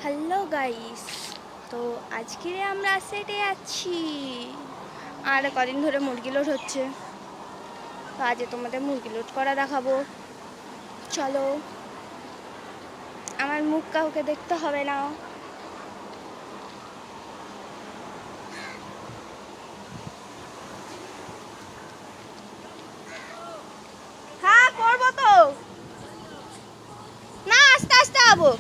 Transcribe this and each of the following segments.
Hello guys, তো আজকে আমরা সেটে আছি আর কদিন ধরে মুরগি লোড হচ্ছে। তো আজ তোমাদের মুরগি লোড করা দেখাবো। চলো, আমার মুখ কাউকে দেখতে হবে না। হ্যাঁ করবো তো, না আস্তে আস্তে যাবো।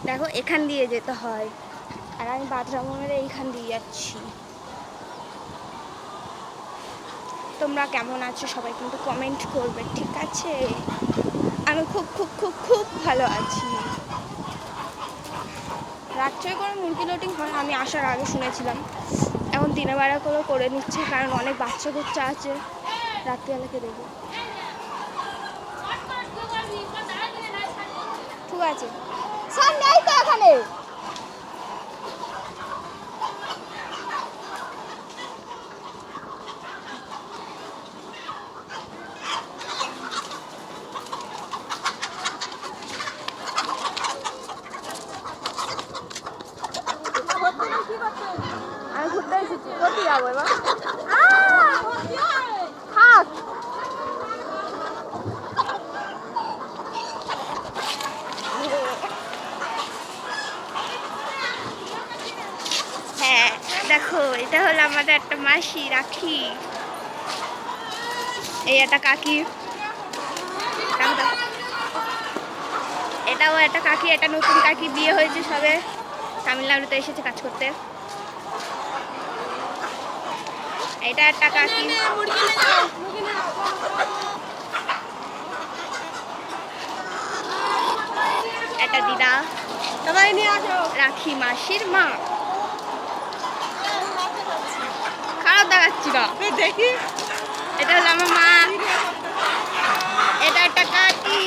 দেখো এখান দিয়ে যেতে হয় আর আমি বাথরুমের এইখান দিয়ে যাচ্ছি। তোমরা কেমন আছো সবাই কিন্তু কমেন্ট করবে, ঠিক আছে? আমি খুব খুব খুব খুব ভালো আছি। রাত্রে করে মুরগি লোডিং হয়, আমি আসার আগে শুনেছিলাম। এখন দিনের বেলা করে নিচ্ছে, কারণ অনেক বাচ্চা কুচ্চা আছে, রাত্রিবেলাকে দেবো। ঠিক আছে, স্যার নেই তো এখানে। আমি ঘুরতে এসেছি, কোথায় যাবো এবার? থাক। হ্যাঁ দেখো, এটা হলো আমাদের একটা মাসি রাখি, এই একটা কাকি, এটাও একটা কাকি, এটা নতুন কাকি, বিয়ে হয়েছে সবে, তামিলনাড়ুতে এসেছে কাজ করতে। এটা একটা কাকি, একটা দিদা, রাখি মাসির মা। খারাপ দেখাচ্ছি না, দেখি। এটা হলো আমার মা, এটা একটা কাকি।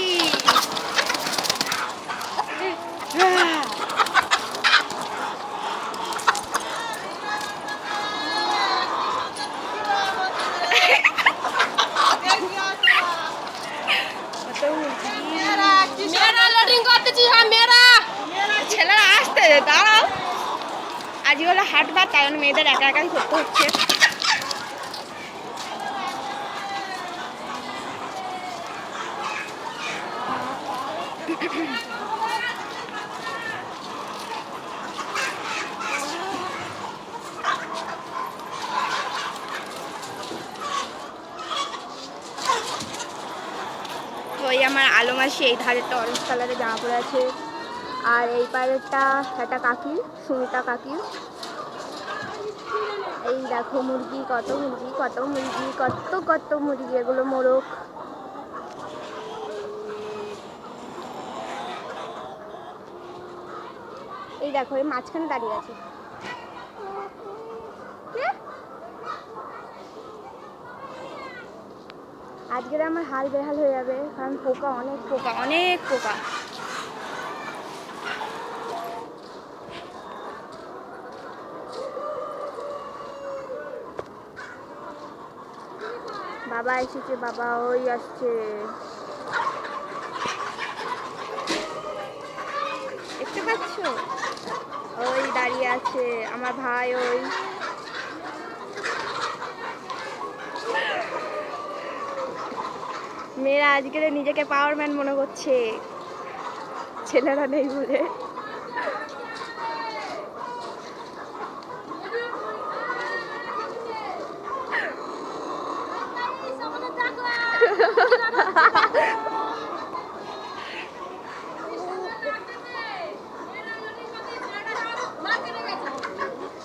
ছেলেরা আসতে দাঁড়াও, আজকে হলো হাটবার, তাই জন্য মেয়েদের একা একাই করতে হচ্ছে। ওই আমার আলো মাসি এই ধারেরটা অরেঞ্জ কালারের জামা পরে আছে, আর এই পারেরটা একটা কাকি, সুমিতা কাকি। এই দেখো মুরগি, কত মুরগি কত মুরগি কত কত মুরগি, এগুলো মোরগ। এই দেখো এই মাঝখানে দাঁড়িয়ে আছে। আজকের আমার হাল বেহাল হয়ে যাবে, কারণ পোকা, অনেক পোকা, অনেক পোকা। বাবা এসেছে, বাবা ওই আসছে, দেখতে পাচ্ছ? ওই দাঁড়িয়ে আছে আমার ভাই। ওই মেয়েরা আজকের নিজেকে পাওয়ারম্যান মনে করছে, ছেলেরা নেই বলে।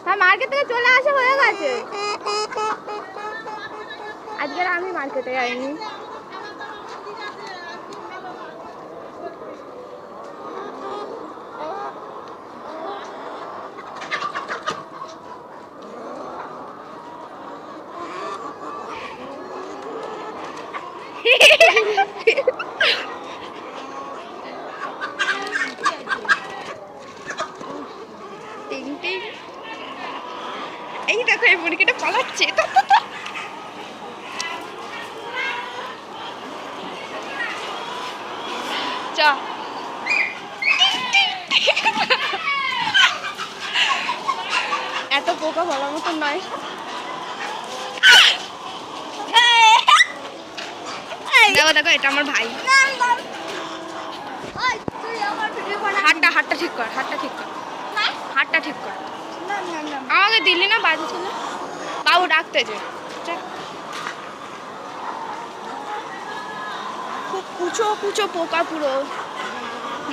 হ্যাঁ, মার্কেট থেকে চলে আসা হয়ে গেছে। আজকের আমি মার্কেটে যাইনি। টিং টিং, এই দেখো এই মুরগিটা পালাচ্ছে। এত পোকা বলার মতন নয়। দেখো দেখো, এটা আমার ভাই। হাতটা ঠিক কর, হাতটা ঠিক কর, হাতটা ঠিক কর। আমাকে দিলি না বাজে ছিল। বাবু ডাকতে যে খুব কুচো কুচো পোকা, পুরো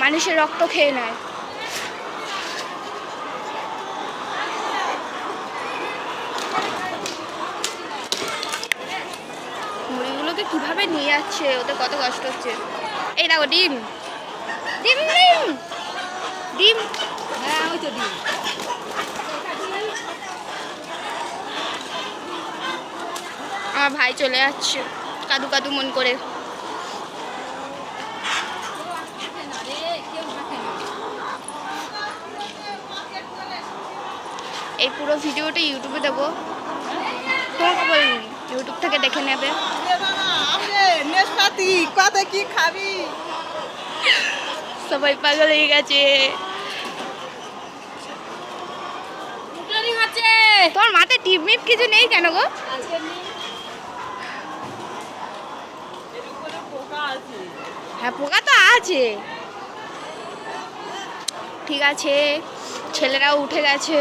মানুষের রক্ত খেয়ে নেয়। মুড়িগুলোকে কিভাবে নিয়ে যাচ্ছে, ওদের কত কষ্ট হচ্ছে। এই দেখো ডিম, ডিম ডিম ডিম। হ্যাঁ ওই তো ডিম। আমার ভাই চলে যাচ্ছে কাদু কাদু মন করে। এই পুরো ভিডিওটা ইউটিউবে দেবো, তোমাকে বলিনি, ইউটিউব থেকে দেখে নেবে। কত কি খাবি? সবাই পাগল হয়ে গেছে। তোর মাথায় টিপ মিপ কিছু নেই কেন গো? হ্যাঁ পোকা তো আছে। ঠিক আছে, ছেলেরাও উঠে গেছে।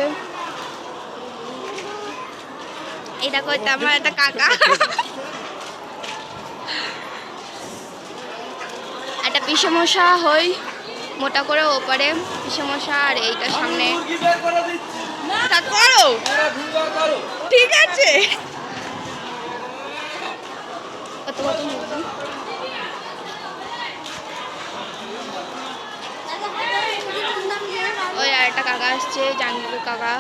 এই দেখো, এটা আমার একটা কাকা, একটা পিসেমশা হই মোটা করে ওপারে পিসেমশা, আর এইটা সামনে। তা করো, ঠিক আছে। কত কত মুরগি। ওই আর একটা কাকা আসছে, জাঙ্গি কাকা,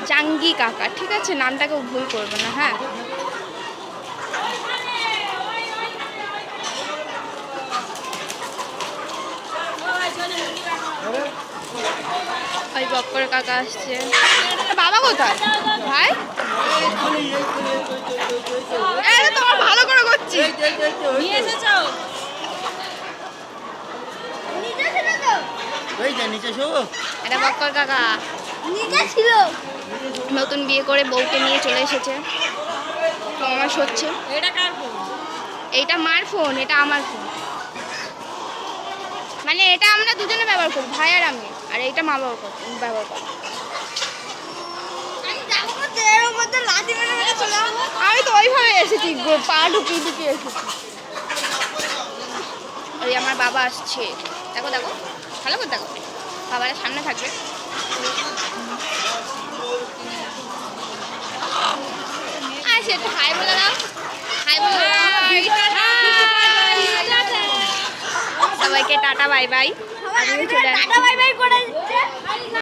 জাঙ্গি কাকা, ঠিক আছে, নামটাকে ভুল করবে না। হ্যাঁ ওই বক্কর কাকা আসছে। বাবা কোথায় ভাই? এটা তোমার ভালো করে করছি। এটা বক্কর কাকা ছিল, নতুন বিয়ে করে বউকে নিয়ে চলে এসেছে। আমার হচ্ছে এইটা মার ফোন, এটা আমার ফোন। মানে এটা আমরা দুজনে ব্যবহার করি, ভাই আর আমি, আর এইটা মা বাবা ব্যবহার করি। আমি তো ওইভাবে এসেছি, পা ঢুকিয়ে ঢুকিয়ে এসেছি। ওই আমার বাবা আসছে, দেখো দেখো ভালো করে দেখো, বাবারা সামনে থাকবে। আসে একটু হাই বলে দাও, হাই বলে দাও। সবাইকে টাটা বাই বাই। আমিও চলে আসছি।